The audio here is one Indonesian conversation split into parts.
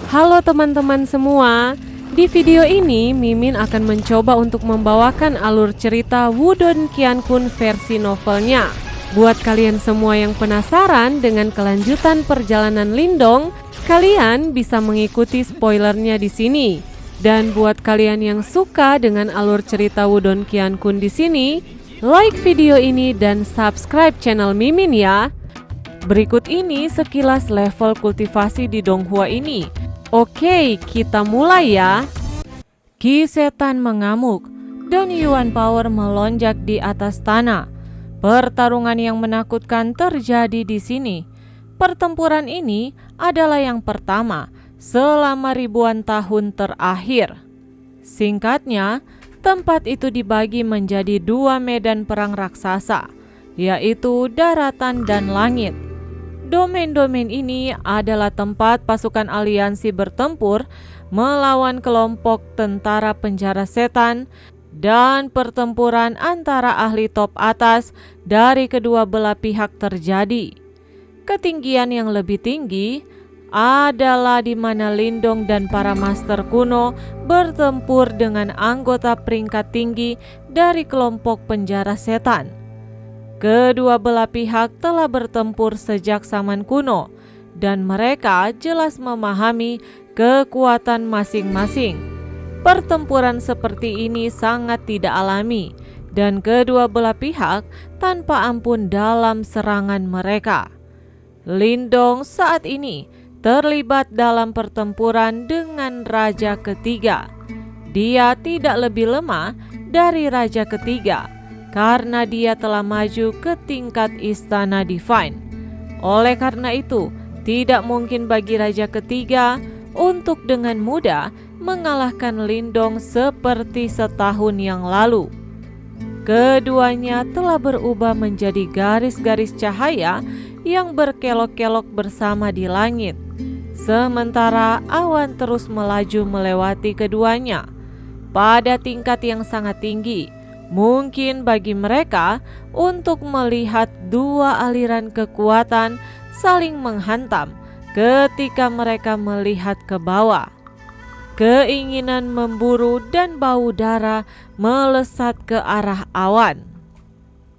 Halo teman-teman semua, di video ini Mimin akan mencoba untuk membawakan alur cerita Wudong Qiankun versi novelnya. Buat kalian semua yang penasaran dengan kelanjutan perjalanan Lindong, kalian bisa mengikuti spoilernya di sini. Dan buat kalian yang suka dengan alur cerita Wudong Qiankun di sini, like video ini dan subscribe channel Mimin ya. Berikut ini sekilas level kultivasi di Donghua ini. Oke, kita mulai ya. Ki setan mengamuk dan Yuan Power melonjak di atas tanah. Pertarungan yang menakutkan terjadi di sini. Pertempuran ini adalah yang pertama selama ribuan tahun terakhir. Singkatnya, tempat itu dibagi menjadi dua medan perang raksasa, yaitu daratan dan langit. Domain-domain ini adalah tempat pasukan aliansi bertempur melawan kelompok tentara penjara setan dan pertempuran antara ahli top atas dari kedua belah pihak terjadi. Ketinggian yang lebih tinggi adalah di mana Lindong dan para master kuno bertempur dengan anggota peringkat tinggi dari kelompok penjara setan. Kedua belah pihak telah bertempur sejak zaman kuno, dan mereka jelas memahami kekuatan masing-masing. Pertempuran seperti ini sangat tidak alami, dan kedua belah pihak tanpa ampun dalam serangan mereka. Lindong saat ini terlibat dalam pertempuran dengan Raja Ketiga. Dia tidak lebih lemah dari Raja Ketiga, karena dia telah maju ke tingkat istana divine. Oleh karena itu, tidak mungkin bagi Raja Ketiga untuk dengan mudah mengalahkan Lindong seperti setahun yang lalu. Keduanya telah berubah menjadi garis-garis cahaya yang berkelok-kelok bersama di langit. Sementara awan terus melaju melewati keduanya pada tingkat yang sangat tinggi. Mungkin bagi mereka untuk melihat dua aliran kekuatan saling menghantam ketika mereka melihat ke bawah. Keinginan memburu dan bau darah melesat ke arah awan.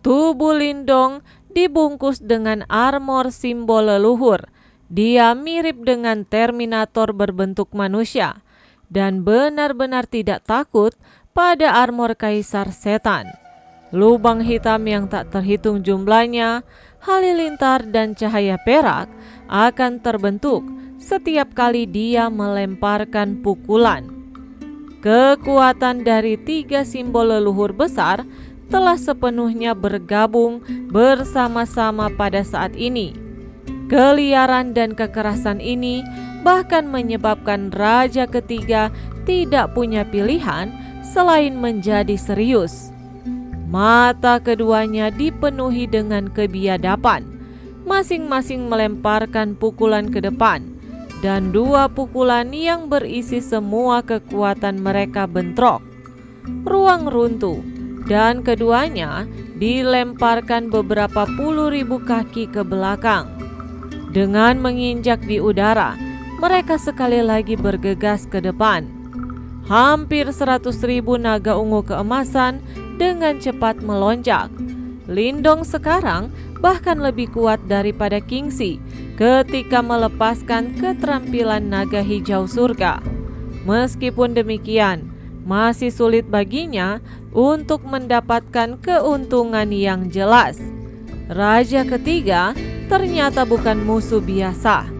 Tubuh Lindong dibungkus dengan armor simbol leluhur. Dia mirip dengan Terminator berbentuk manusia dan benar-benar tidak takut pada armor kaisar setan. Lubang hitam yang tak terhitung jumlahnya, halilintar dan cahaya perak akan terbentuk setiap kali dia melemparkan pukulan. Kekuatan dari tiga simbol leluhur besar telah sepenuhnya bergabung bersama-sama pada saat ini. Keliaran dan kekerasan ini bahkan menyebabkan Raja Ketiga tidak punya pilihan selain menjadi serius. Mata keduanya dipenuhi dengan kebiadaban. Masing-masing melemparkan pukulan ke depan, dan dua pukulan yang berisi semua kekuatan mereka bentrok. Ruang runtuh, dan keduanya dilemparkan beberapa puluh ribu kaki ke belakang. Dengan menginjak di udara, mereka sekali lagi bergegas ke depan. Hampir 100.000 naga ungu keemasan dengan cepat melonjak. Lindong sekarang bahkan lebih kuat daripada Kingxi ketika melepaskan keterampilan naga hijau surga. Meskipun demikian, masih sulit baginya untuk mendapatkan keuntungan yang jelas. Raja Ketiga ternyata bukan musuh biasa.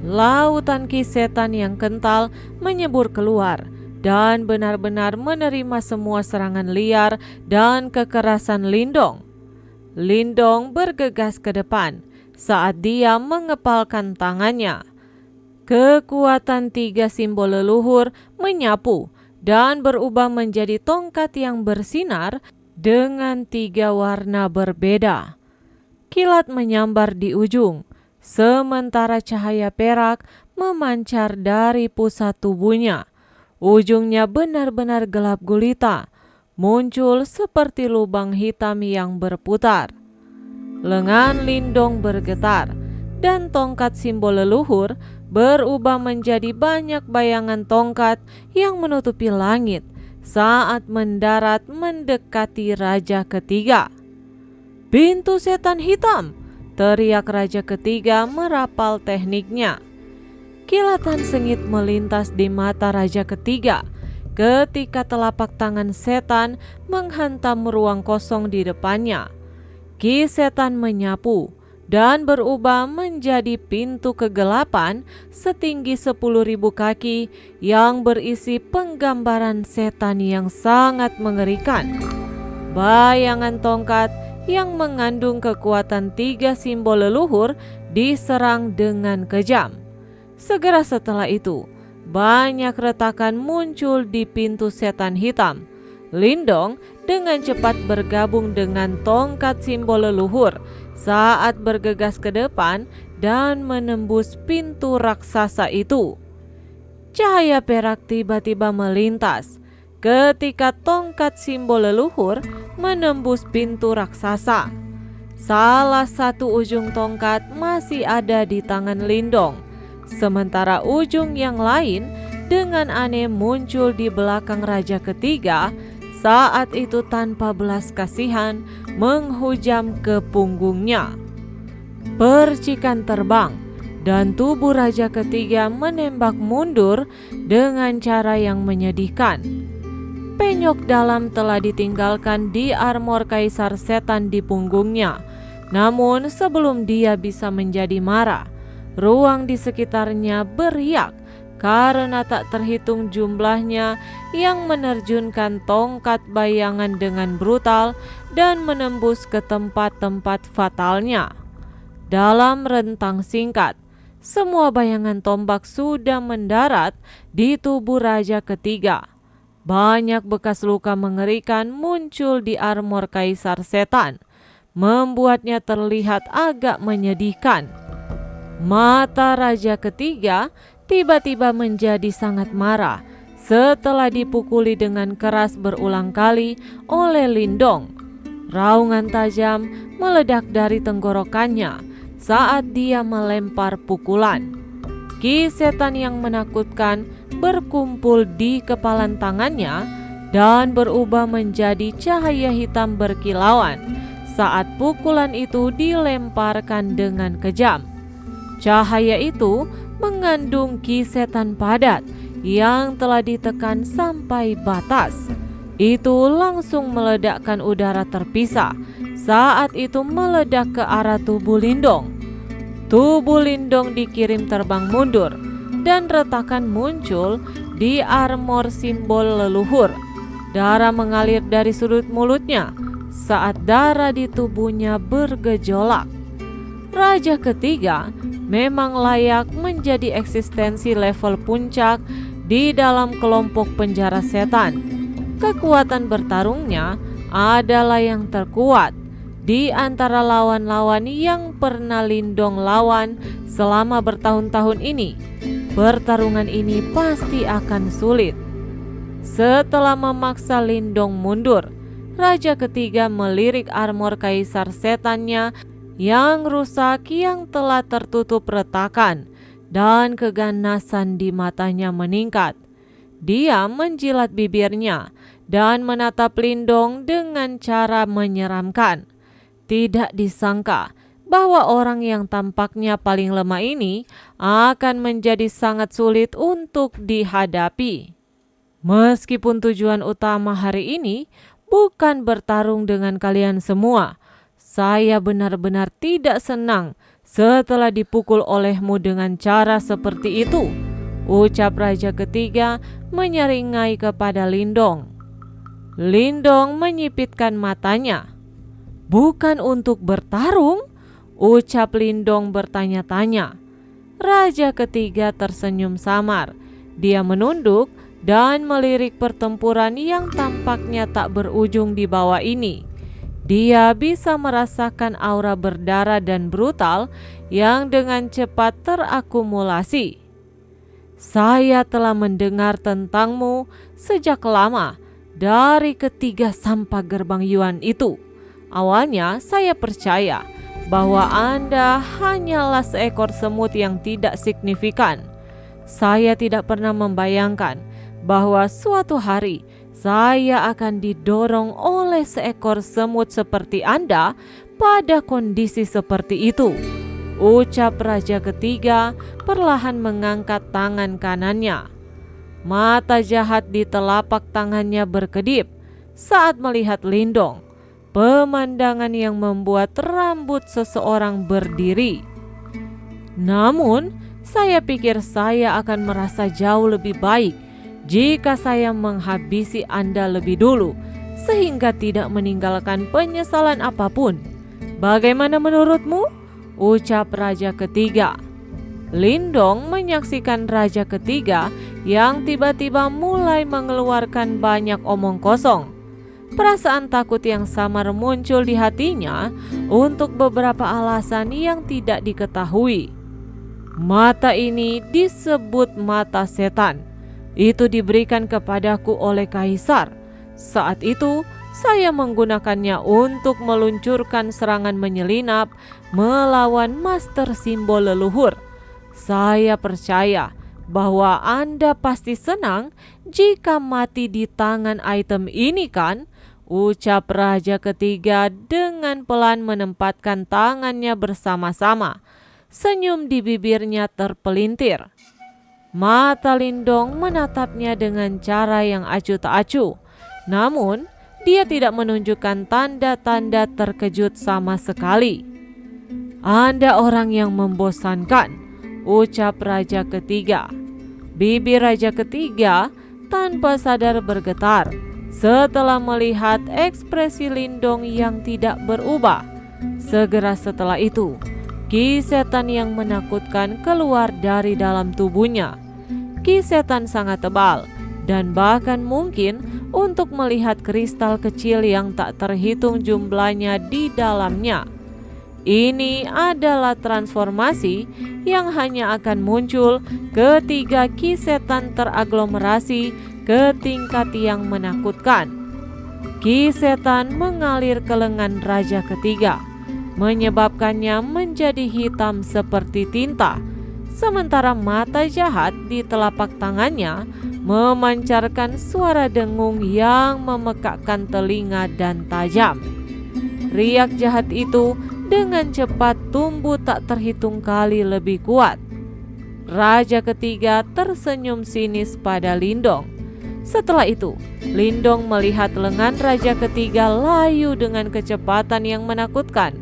Lautan ki setan yang kental menyembur keluar dan benar-benar menerima semua serangan liar dan kekerasan Lindong. Lindong bergegas ke depan saat dia mengepalkan tangannya. Kekuatan tiga simbol leluhur menyapu dan berubah menjadi tongkat yang bersinar dengan tiga warna berbeda. Kilat menyambar di ujung, sementara cahaya perak memancar dari pusat tubuhnya. Ujungnya benar-benar gelap gulita, muncul seperti lubang hitam yang berputar. Lengan Lindong bergetar, dan tongkat simbol leluhur berubah menjadi banyak bayangan tongkat yang menutupi langit saat mendarat mendekati raja ketiga. "Pintu setan hitam!" teriak raja ketiga merapal tekniknya. Kilatan sengit melintas di mata raja ketiga ketika telapak tangan setan menghantam ruang kosong di depannya. Ki setan menyapu dan berubah menjadi pintu kegelapan setinggi 10.000 kaki yang berisi penggambaran setan yang sangat mengerikan. Bayangan tongkat yang mengandung kekuatan 3 simbol leluhur diserang dengan kejam. Segera setelah itu, banyak retakan muncul di pintu setan hitam. Lindong dengan cepat bergabung dengan tongkat simbol leluhur saat bergegas ke depan dan menembus pintu raksasa itu. Cahaya perak tiba-tiba melintas ketika tongkat simbol leluhur menembus pintu raksasa. Salah satu ujung tongkat masih ada di tangan Lindong, sementara ujung yang lain dengan aneh muncul di belakang raja ketiga. Saat itu tanpa belas kasihan menghujam ke punggungnya. Percikan terbang dan tubuh raja ketiga menembak mundur dengan cara yang menyedihkan. Penyok dalam telah ditinggalkan di armor kaisar setan di punggungnya. Namun sebelum dia bisa menjadi marah, ruang di sekitarnya beriak karena tak terhitung jumlahnya yang menerjunkan tongkat bayangan dengan brutal dan menembus ke tempat-tempat fatalnya. Dalam rentang singkat, semua bayangan tombak sudah mendarat di tubuh raja ketiga. Banyak bekas luka mengerikan muncul di armor kaisar setan, membuatnya terlihat agak menyedihkan. Mata raja ketiga tiba-tiba menjadi sangat marah setelah dipukuli dengan keras berulang kali oleh Lindong. Raungan tajam meledak dari tenggorokannya saat dia melempar pukulan. Ki setan yang menakutkan berkumpul di kepalan tangannya dan berubah menjadi cahaya hitam berkilauan saat pukulan itu dilemparkan dengan kejam. Cahaya itu mengandung ki setan padat yang telah ditekan sampai batas. Itu langsung meledakkan udara terpisah saat itu meledak ke arah tubuh Lindong. Tubuh Lindong dikirim terbang mundur dan retakan muncul di armor simbol leluhur. Darah mengalir dari sudut mulutnya saat darah di tubuhnya bergejolak. Raja ketiga memang layak menjadi eksistensi level puncak di dalam kelompok penjara setan. Kekuatan bertarungnya adalah yang terkuat di antara lawan-lawan yang pernah Lindong lawan selama bertahun-tahun ini. Pertarungan ini pasti akan sulit. Setelah memaksa Lindong mundur, raja ketiga melirik armor kaisar setannya yang rusak yang telah tertutup retakan dan keganasan di matanya meningkat. Dia menjilat bibirnya dan menatap Lindong dengan cara menyeramkan. Tidak disangka bahwa orang yang tampaknya paling lemah ini akan menjadi sangat sulit untuk dihadapi. Meskipun tujuan utama hari ini bukan bertarung dengan kalian semua, saya benar-benar tidak senang setelah dipukul olehmu dengan cara seperti itu, ucap raja ketiga menyeringai kepada Lindong. Lindong menyipitkan matanya. Bukan untuk bertarung? Ucap Lindong bertanya-tanya. Raja ketiga tersenyum samar. Dia menunduk dan melirik pertempuran yang tampaknya tak berujung di bawah ini. Dia bisa merasakan aura berdarah dan brutal yang dengan cepat terakumulasi. Saya telah mendengar tentangmu sejak lama dari ketiga sampah gerbang Yuan itu. Awalnya saya percaya bahwa Anda hanyalah seekor semut yang tidak signifikan. Saya tidak pernah membayangkan bahwa suatu hari saya akan didorong oleh seekor semut seperti Anda pada kondisi seperti itu. Ucap raja ketiga perlahan mengangkat tangan kanannya. Mata jahat di telapak tangannya berkedip saat melihat Lindong. Pemandangan yang membuat rambut seseorang berdiri. Namun, saya pikir saya akan merasa jauh lebih baik jika saya menghabisi Anda lebih dulu, sehingga tidak meninggalkan penyesalan apapun. Bagaimana menurutmu? Ucap raja ketiga. Lindong menyaksikan raja ketiga yang tiba-tiba mulai mengeluarkan banyak omong kosong. Perasaan takut yang samar muncul di hatinya untuk beberapa alasan yang tidak diketahui. Mata ini disebut mata setan. Itu diberikan kepadaku oleh kaisar. Saat itu, saya menggunakannya untuk meluncurkan serangan menyelinap melawan master simbol leluhur. Saya percaya bahwa Anda pasti senang jika mati di tangan item ini, kan? Ucap raja ketiga dengan pelan menempatkan tangannya bersama-sama. Senyum di bibirnya terpelintir. Mata Lindong menatapnya dengan cara yang acuh tak acuh. Namun, dia tidak menunjukkan tanda-tanda terkejut sama sekali. Anda orang yang membosankan, ucap raja ketiga. Bibir raja ketiga tanpa sadar bergetar setelah melihat ekspresi Lindong yang tidak berubah. Segera setelah itu, ki setan yang menakutkan keluar dari dalam tubuhnya. Ki setan sangat tebal dan bahkan mungkin untuk melihat kristal kecil yang tak terhitung jumlahnya di dalamnya. Ini adalah transformasi yang hanya akan muncul ketika ki setan teraglomerasi ke tingkat yang menakutkan. Ki setan mengalir ke lengan raja ketiga, menyebabkannya menjadi hitam seperti tinta, sementara mata jahat di telapak tangannya memancarkan suara dengung yang memekakkan telinga dan tajam. Riak jahat itu dengan cepat tumbuh tak terhitung kali lebih kuat. Raja ketiga tersenyum sinis pada Lindong. Setelah itu, Lindong melihat lengan raja ketiga layu dengan kecepatan yang menakutkan.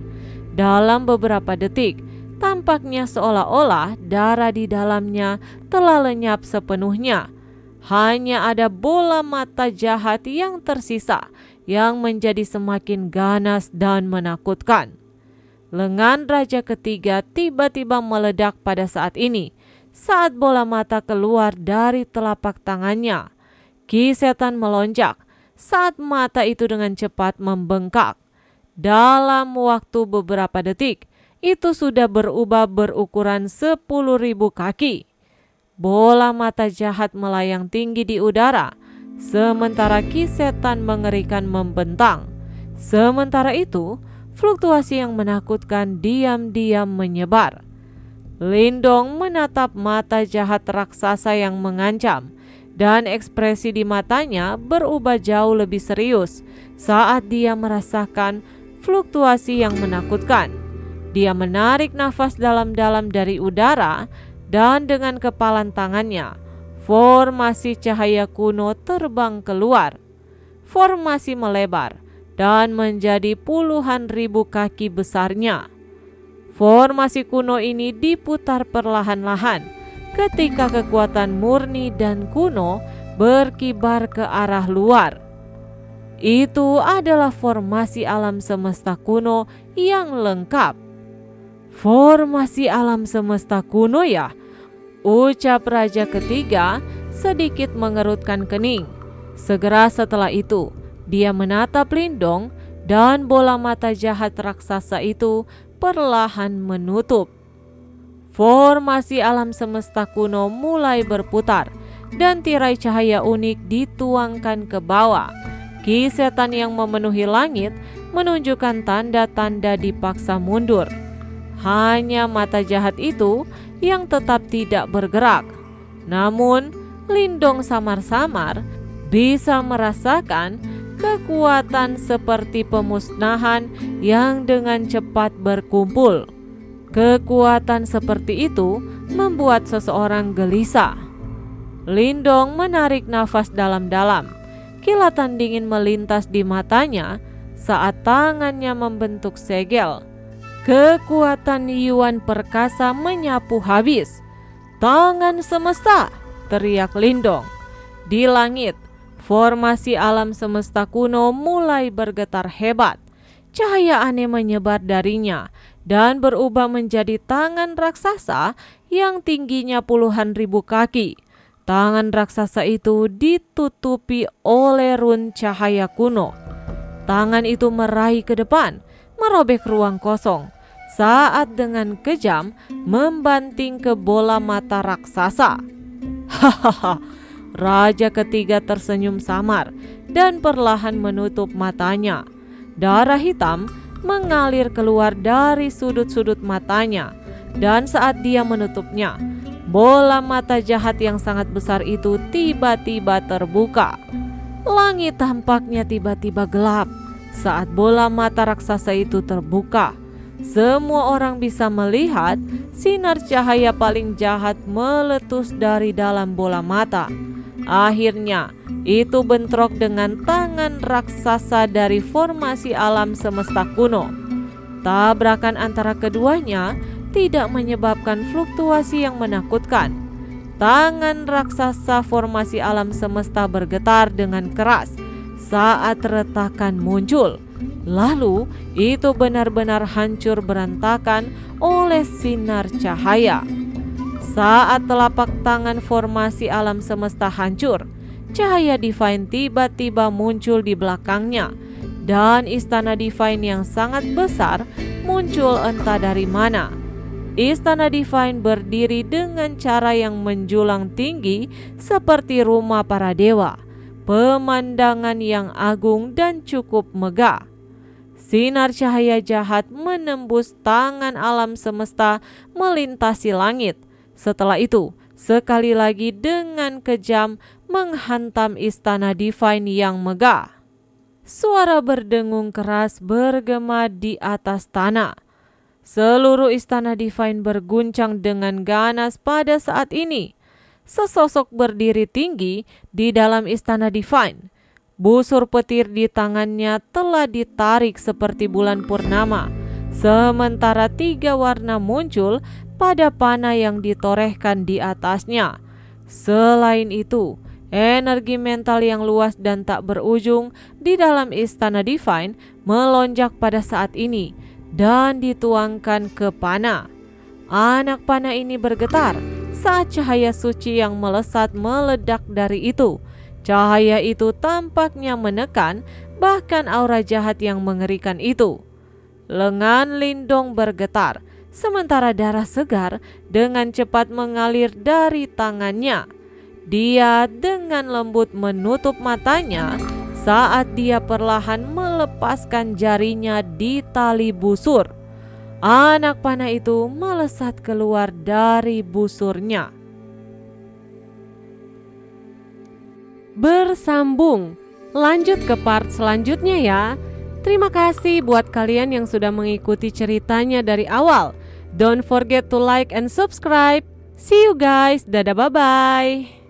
Dalam beberapa detik, tampaknya seolah-olah darah di dalamnya telah lenyap sepenuhnya. Hanya ada bola mata jahat yang tersisa yang menjadi semakin ganas dan menakutkan. Lengan raja ketiga tiba-tiba meledak pada saat ini, saat bola mata keluar dari telapak tangannya. Ki setan melonjak saat mata itu dengan cepat membengkak. Dalam waktu beberapa detik, itu sudah berubah berukuran 10.000 kaki. Bola mata jahat melayang tinggi di udara, sementara ki setan mengerikan membentang. Sementara itu, fluktuasi yang menakutkan diam-diam menyebar. Lindong menatap mata jahat raksasa yang mengancam, dan ekspresi di matanya berubah jauh lebih serius saat dia merasakan fluktuasi yang menakutkan. Dia menarik nafas dalam-dalam dari udara, dan dengan kepalan tangannya, formasi cahaya kuno terbang keluar. Formasi melebar dan menjadi puluhan ribu kaki besarnya. Formasi kuno ini diputar perlahan-lahan ketika kekuatan murni dan kuno berkibar ke arah luar. Itu adalah formasi alam semesta kuno yang lengkap. Formasi alam semesta kuno, ya? Ucap raja ketiga sedikit mengerutkan kening. Segera setelah itu, dia menatap Lindong dan bola mata jahat raksasa itu perlahan menutup. Formasi alam semesta kuno mulai berputar dan tirai cahaya unik dituangkan ke bawah. Ki setan yang memenuhi langit menunjukkan tanda-tanda dipaksa mundur. Hanya mata jahat itu yang tetap tidak bergerak. Namun, Lindong samar-samar bisa merasakan kekuatan seperti pemusnahan yang dengan cepat berkumpul. Kekuatan seperti itu membuat seseorang gelisah. Lindong menarik nafas dalam-dalam. Kilatan dingin melintas di matanya saat tangannya membentuk segel. Kekuatan Yuan perkasa menyapu habis. "Tangan semesta!" teriak Lindong. Di langit, formasi alam semesta kuno mulai bergetar hebat. Cahaya aneh menyebar darinya dan berubah menjadi tangan raksasa yang tingginya puluhan ribu kaki. Tangan raksasa itu ditutupi oleh rune cahaya kuno. Tangan itu meraih ke depan, merobek ruang kosong, saat dengan kejam membanting ke bola mata raksasa. Hahaha, Raja ketiga tersenyum samar dan perlahan menutup matanya. Darah hitam mengalir keluar dari sudut-sudut matanya, dan saat dia menutupnya, bola mata jahat yang sangat besar itu tiba-tiba terbuka. Langit tampaknya tiba-tiba gelap saat bola mata raksasa itu terbuka. Semua orang bisa melihat sinar cahaya paling jahat meletus dari dalam bola mata. Akhirnya, itu bentrok dengan tangan raksasa dari formasi alam semesta kuno. Tabrakan antara keduanya tidak menyebabkan fluktuasi yang menakutkan. Tangan raksasa formasi alam semesta bergetar dengan keras saat retakan muncul. Lalu itu benar-benar hancur berantakan oleh sinar cahaya. Saat telapak tangan formasi alam semesta hancur, cahaya divine tiba-tiba muncul di belakangnya, dan istana divine yang sangat besar muncul entah dari mana. Istana divine berdiri dengan cara yang menjulang tinggi seperti rumah para dewa. Pemandangan yang agung dan cukup megah. Sinar cahaya jahat menembus tangan alam semesta melintasi langit. Setelah itu, sekali lagi dengan kejam menghantam istana divine yang megah. Suara berdengung keras bergema di atas tanah. Seluruh istana divine berguncang dengan ganas pada saat ini. Sesosok berdiri tinggi di dalam istana divine. Busur petir di tangannya telah ditarik seperti bulan purnama, sementara 3 warna muncul pada panah yang ditorehkan di atasnya. Selain itu, energi mental yang luas dan tak berujung di dalam istana divine melonjak pada saat ini dan dituangkan ke panah. Anak panah ini bergetar saat cahaya suci yang melesat meledak dari itu. Cahaya itu tampaknya menekan bahkan aura jahat yang mengerikan itu. Lengan Lindong bergetar, sementara darah segar dengan cepat mengalir dari tangannya. Dia dengan lembut menutup matanya saat dia perlahan melepaskan jarinya di tali busur. Anak panah itu melesat keluar dari busurnya. Bersambung, lanjut ke part selanjutnya ya. Terima kasih buat kalian yang sudah mengikuti ceritanya dari awal. Don't forget to like and subscribe. See you guys, dadah, bye-bye.